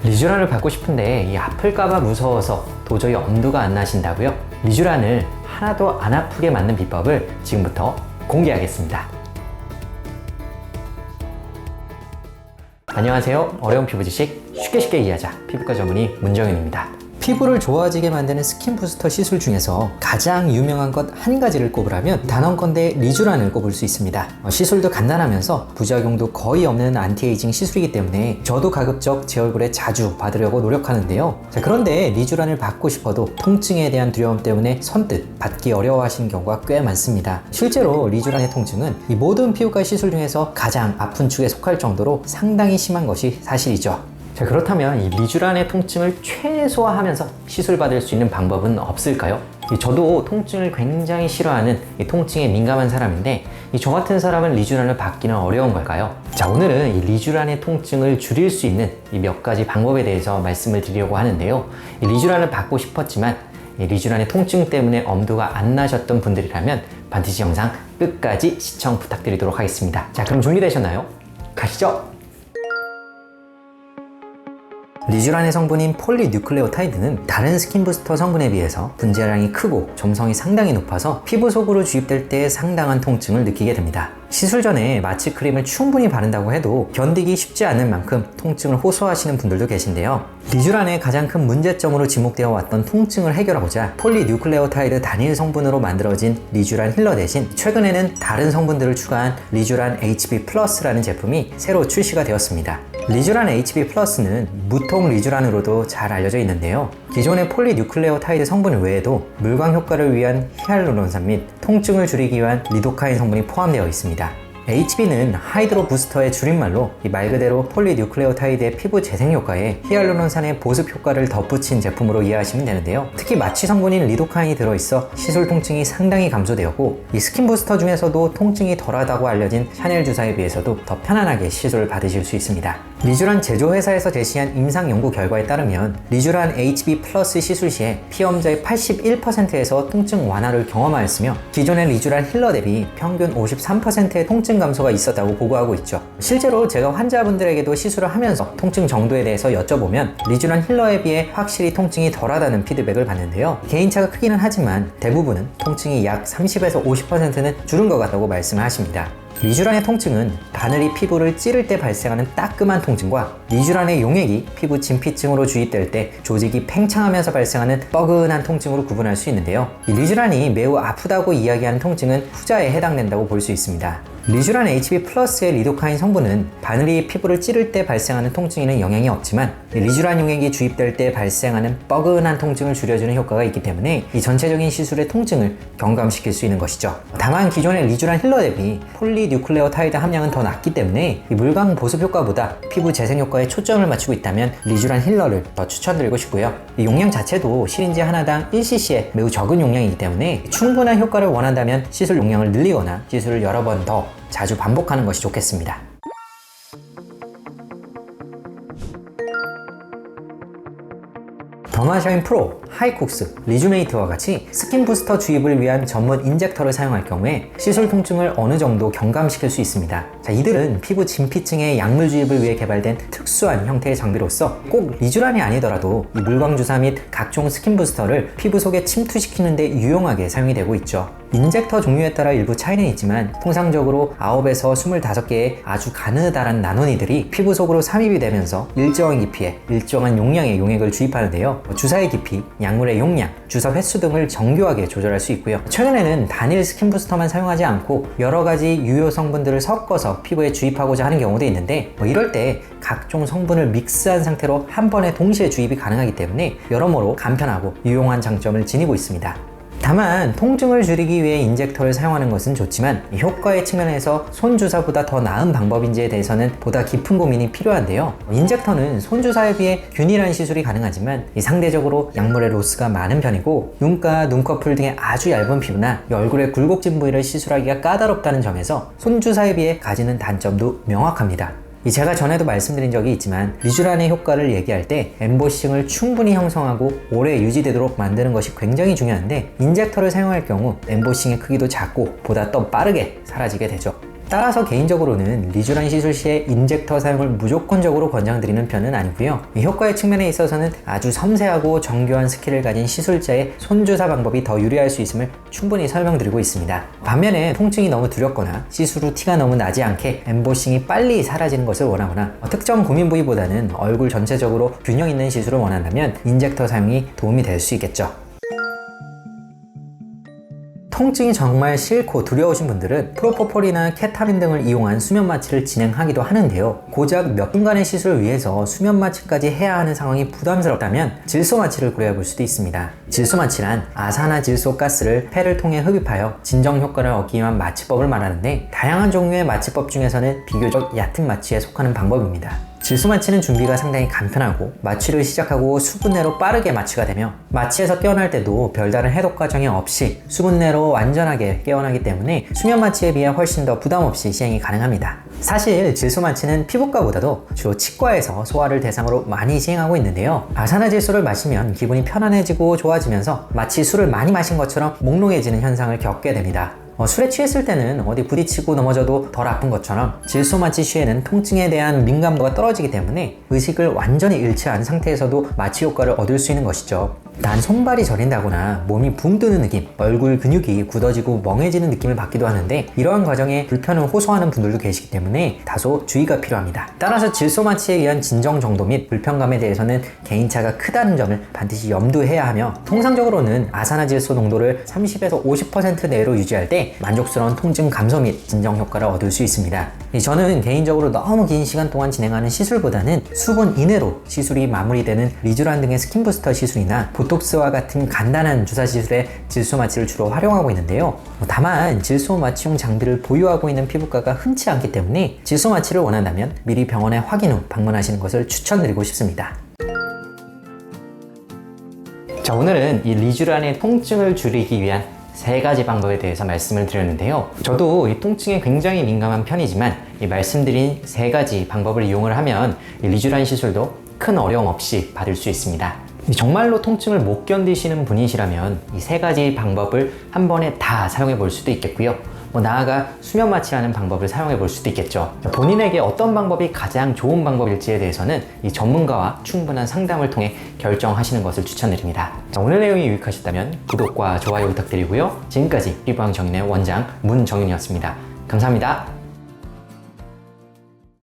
리쥬란을 받고 싶은데 이 아플까봐 무서워서 도저히 엄두가 안 나신다고요? 리쥬란을 하나도 안 아프게 만든 비법을 지금부터 공개하겠습니다. 안녕하세요. 어려운 피부 지식 쉽게 이해하자 피부과 전문의 문정윤입니다. 피부를 좋아지게 만드는 스킨 부스터 시술 중에서 가장 유명한 것 한 가지를 꼽으라면 단언컨대 리쥬란을 꼽을 수 있습니다. 시술도 간단하면서 부작용도 거의 없는 안티에이징 시술이기 때문에 저도 가급적 제 얼굴에 자주 받으려고 노력하는데요. 그런데 리쥬란을 받고 싶어도 통증에 대한 두려움 때문에 선뜻 받기 어려워하시는 경우가 꽤 많습니다. 실제로 리쥬란의 통증은 이 모든 피부과 시술 중에서 가장 아픈 축에 속할 정도로 상당히 심한 것이 사실이죠. 그렇다면 이 리쥬란의 통증을 최소화하면서 시술받을 수 있는 방법은 없을까요? 저도 통증을 굉장히 싫어하는 통증에 민감한 사람인데 저 같은 사람은 리쥬란을 받기는 어려운 걸까요? 오늘은 이 리쥬란의 통증을 줄일 수 있는 몇 가지 방법에 대해서 말씀을 드리려고 하는데요. 리쥬란을 받고 싶었지만 리쥬란의 통증 때문에 엄두가 안 나셨던 분들이라면 반드시 영상 끝까지 시청 부탁드리도록 하겠습니다. 그럼 준비되셨나요? 가시죠! 리쥬란의 성분인 폴리뉴클레오타이드는 다른 스킨 부스터 성분에 비해서 분자량이 크고 점성이 상당히 높아서 피부 속으로 주입될 때 상당한 통증을 느끼게 됩니다. 시술 전에 마취 크림을 충분히 바른다고 해도 견디기 쉽지 않은 만큼 통증을 호소하시는 분들도 계신데요. 리쥬란의 가장 큰 문제점으로 지목되어 왔던 통증을 해결하고자 폴리뉴클레오타이드 단일 성분으로 만들어진 리쥬란 힐러 대신 최근에는 다른 성분들을 추가한 리쥬란 HB 플러스라는 제품이 새로 출시가 되었습니다. 리쥬란 HB 플러스는 무통 리쥬란으로도 잘 알려져 있는데요. 기존의 폴리뉴클레오타이드 성분 외에도 물광 효과를 위한 히알루론산 및 통증을 줄이기 위한 리도카인 성분이 포함되어 있습니다. HB는 하이드로 부스터의 줄임말로 말 그대로 폴리뉴클레오타이드의 피부 재생 효과에 히알루론산의 보습 효과를 덧붙인 제품으로 이해하시면 되는데요. 특히 마취 성분인 리도카인이 들어있어 시술 통증이 상당히 감소되었고 이 스킨 부스터 중에서도 통증이 덜하다고 알려진 샤넬 주사에 비해서도 더 편안하게 시술을 받으실 수 있습니다. 리쥬란 제조회사에서 제시한 임상 연구 결과에 따르면 리쥬란 HB 플러스 시술 시에 피험자의 81%에서 통증 완화를 경험하였으며 기존의 리쥬란 힐러 대비 평균 53%의 통증 감소가 있었다고 보고하고 있죠. 실제로 제가 환자분들에게도 시술을 하면서 통증 정도에 대해서 여쭤보면 리쥬란 힐러에 비해 확실히 통증이 덜하다는 피드백을 받는데요. 개인차가 크기는 하지만 대부분은 통증이 약 30에서 50%는 줄은 것 같다고 말씀을 하십니다. 리쥬란의 통증은 바늘이 피부를 찌를 때 발생하는 따끔한 통증과 리쥬란의 용액이 피부 진피층으로 주입될 때 조직이 팽창하면서 발생하는 뻐근한 통증으로 구분할 수 있는데요. 이 리쥬란이 매우 아프다고 이야기하는 통증은 후자에 해당된다고 볼 수 있습니다. 리쥬란 HB 플러스의 리도카인 성분은 바늘이 피부를 찌를 때 발생하는 통증에는 영향이 없지만 리쥬란 용액이 주입될 때 발생하는 뻐근한 통증을 줄여주는 효과가 있기 때문에 이 전체적인 시술의 통증을 경감시킬 수 있는 것이죠. 다만 기존의 리쥬란 힐러 대비 폴리뉴클레오타이드 함량은 더 낮기 때문에 이 물광 보습 효과보다 피부 재생 효과에 초점을 맞추고 있다면 리쥬란 힐러를 더 추천드리고 싶고요. 이 용량 자체도 시린지 하나당 1cc의 매우 적은 용량이기 때문에 충분한 효과를 원한다면 시술 용량을 늘리거나 시술을 여러 번 더 자주 반복하는 것이 좋겠습니다. 더마샤인 프로, 하이콕스, 리주메이트와 같이 스킨 부스터 주입을 위한 전문 인젝터를 사용할 경우에 시술 통증을 어느 정도 경감시킬 수 있습니다. 이들은 피부 진피층의 약물 주입을 위해 개발된 특수한 형태의 장비로서 꼭 리쥬란이 아니더라도 이 물광 주사 및 각종 스킨 부스터를 피부 속에 침투시키는 데 유용하게 사용이 되고 있죠. 인젝터 종류에 따라 일부 차이는 있지만 통상적으로 9에서 25개의 아주 가느다란 나노니들이 피부 속으로 삽입이 되면서 일정한 깊이에 일정한 용량의 용액을 주입하는데요. 주사의 깊이, 약물의 용량, 주사 횟수 등을 정교하게 조절할 수 있고요. 최근에는 단일 스킨 부스터만 사용하지 않고 여러 가지 유효 성분들을 섞어서 피부에 주입하고자 하는 경우도 있는데 이럴 때 각종 성분을 믹스한 상태로 한 번에 동시에 주입이 가능하기 때문에 여러모로 간편하고 유용한 장점을 지니고 있습니다. 다만 통증을 줄이기 위해 인젝터를 사용하는 것은 좋지만 효과의 측면에서 손주사보다 더 나은 방법인지에 대해서는 보다 깊은 고민이 필요한데요. 인젝터는 손주사에 비해 균일한 시술이 가능하지만 상대적으로 약물의 로스가 많은 편이고 눈가, 눈꺼풀 등의 아주 얇은 피부나 얼굴의 굴곡진 부위를 시술하기가 까다롭다는 점에서 손주사에 비해 가지는 단점도 명확합니다. 제가 전에도 말씀드린 적이 있지만 리쥬란의 효과를 얘기할 때 엠보싱을 충분히 형성하고 오래 유지되도록 만드는 것이 굉장히 중요한데 인젝터를 사용할 경우 엠보싱의 크기도 작고 보다 더 빠르게 사라지게 되죠. 따라서 개인적으로는 리쥬란 시술 시에 인젝터 사용을 무조건적으로 권장드리는 편은 아니고요. 이 효과의 측면에 있어서는 아주 섬세하고 정교한 스킬을 가진 시술자의 손주사 방법이 더 유리할 수 있음을 충분히 설명드리고 있습니다. 반면에 통증이 너무 두렵거나 시술 후 티가 너무 나지 않게 엠보싱이 빨리 사라지는 것을 원하거나 특정 고민 부위보다는 얼굴 전체적으로 균형 있는 시술을 원한다면 인젝터 사용이 도움이 될 수 있겠죠. 통증이 정말 싫고 두려우신 분들은 프로포폴이나 케타민 등을 이용한 수면 마취를 진행하기도 하는데요. 고작 몇 분간의 시술을 위해서 수면 마취까지 해야 하는 상황이 부담스럽다면 질소 마취를 고려해 볼 수도 있습니다. 질소 마취란 아산화질소 가스를 폐를 통해 흡입하여 진정 효과를 얻기 위한 마취법을 말하는데, 다양한 종류의 마취법 중에서는 비교적 얕은 마취에 속하는 방법입니다. 질소 마취는 준비가 상당히 간편하고 마취를 시작하고 수분 내로 빠르게 마취가 되며, 마취에서 깨어날 때도 별다른 해독 과정이 없이 수분 내로 완전하게 깨어나기 때문에 수면 마취에 비해 훨씬 더 부담 없이 시행이 가능합니다. 사실 질소 마취는 피부과보다도 주로 치과에서 소아를 대상으로 많이 시행하고 있는데요. 아산화질소를 마시면 기분이 편안해지고 좋아지면서 마치 술을 많이 마신 것처럼 몽롱해지는 현상을 겪게 됩니다. 술에 취했을 때는 어디 부딪히고 넘어져도 덜 아픈 것처럼 질소 마취 시에는 통증에 대한 민감도가 떨어지기 때문에 의식을 완전히 잃지 않은 상태에서도 마취 효과를 얻을 수 있는 것이죠. 난 손발이 저린다거나 몸이 붕 뜨는 느낌, 얼굴 근육이 굳어지고 멍해지는 느낌을 받기도 하는데, 이러한 과정에 불편을 호소하는 분들도 계시기 때문에 다소 주의가 필요합니다. 따라서 질소 마취에 의한 진정 정도 및 불편감에 대해서는 개인차가 크다는 점을 반드시 염두해야 하며, 통상적으로는 아산화질소 농도를 30에서 50% 내로 유지할 때 만족스러운 통증 감소 및 진정 효과를 얻을 수 있습니다. 저는 개인적으로 너무 긴 시간 동안 진행하는 시술보다는 수분 이내로 시술이 마무리되는 리쥬란 등의 스킨 부스터 시술이나 보톡스와 같은 간단한 주사 시술에 질소 마취를 주로 활용하고 있는데요. 다만 질소 마취용 장비를 보유하고 있는 피부과가 흔치 않기 때문에 질소 마취를 원한다면 미리 병원에 확인 후 방문하시는 것을 추천드리고 싶습니다. 자, 오늘은 이 리쥬란의 통증을 줄이기 위한 3가지 방법에 대해서 말씀을 드렸는데요. 저도 이 통증에 굉장히 민감한 편이지만 이 말씀드린 3가지 방법을 이용을 하면 이 리쥬란 시술도 큰 어려움 없이 받을 수 있습니다. 정말로 통증을 못 견디시는 분이시라면 이 3가지 방법을 한 번에 다 사용해 볼 수도 있겠고요. 나아가 수면 마취라는 방법을 사용해 볼 수도 있겠죠. 본인에게 어떤 방법이 가장 좋은 방법일지에 대해서는 이 전문가와 충분한 상담을 통해 결정하시는 것을 추천드립니다. 자, 오늘 내용이 유익하셨다면 구독과 좋아요 부탁드리고요. 지금까지 피부왕 정인의 원장 문정윤이었습니다. 감사합니다.